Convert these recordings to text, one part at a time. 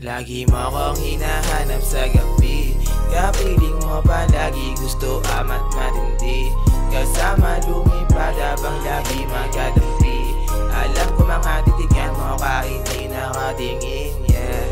Lagi mo akong hinahanap sa gabi, kapiling mo palagi gusto amat matindi. Kasama lumipad habang labi magkadampi. Alam ko mga titigan mo kahit di nakatingin, yeah.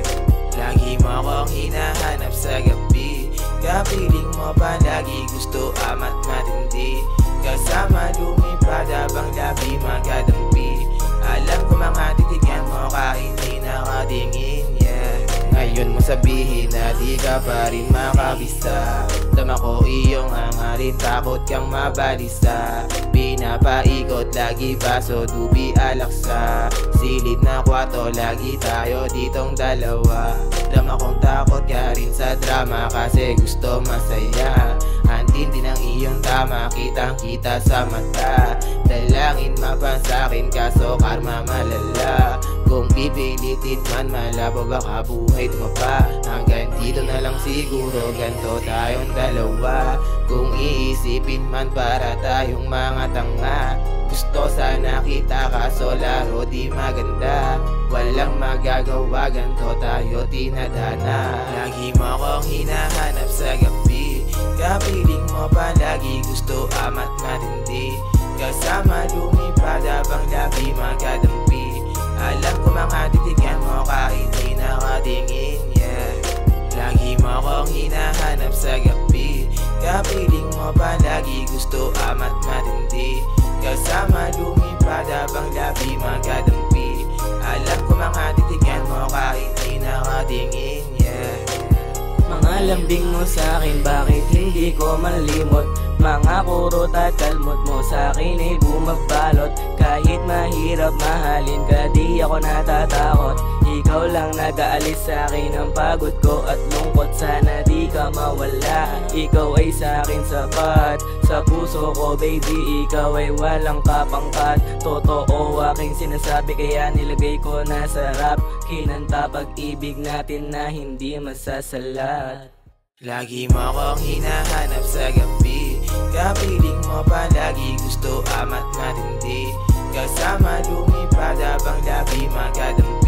Lagi mo akong hinahanap sa gabi, kapiling mo palagi gusto amat matindi. Kasama lumipad habang labi magkadampi. Alam ko mga titigan mo kahit di nakatingin, yeah. Ngayon mo sabihin na di ka pa rin makabisa. Dama ko iyong hangarin, takot kang mabalisa. Pinapaikot lagi baso, dubi alaksa. Silid na kwato, lagi tayo ditong dalawa. Dama kong takot ka rin sa drama kasi gusto masaya. Antindi ng iyong tama, kitang kita sa mata. Dalangin mapansakin kaso karma malala. Kung pipilitin man malabo baka buhay tumapa. Hanggang dito na lang siguro, ganto tayong dalawa. Kung iisipin man para tayong mga tanga. Gusto sana kita kaso laro di maganda. Walang magagawa, ganto tayo tinadana. Lagi mo akong hinahanap sa gabi, kapiling mo palagi gusto amat matindi. Kasama lumipad habang labi magkadampi. Alam ko mga titigan mo kahit di nakatingin, yeah. Lagi mo akong hinahanap sa gabi, kapiling mo palagi gusto amat matindi. Kasama lumipad habang labi magkadampi. Alam ko mga titigan mo kahit di nakatingin, yeah. Mga lambing mo sa'kin, bakit hindi ko malimot? Mga kurot at kalmot mo sa'kin ay bumabalot. Kahit mahirap mahalin ka, di ako natatakot. Ikaw lang nag-aalis sa'kin ang pagod ko at lungkot. Sana di ka mawala, ikaw ay sa'kin sapat. Sa puso ko baby, ikaw ay walang kapangkat. Totoo aking sinasabi kaya nilagay ko na sa rap. Kinanta pag-ibig natin na hindi masasalat. Lagi mo akong hinahanap sa gabi, kapiling mo palagi gusto amat matindi. Kasama lumipad habang labi magkadampi.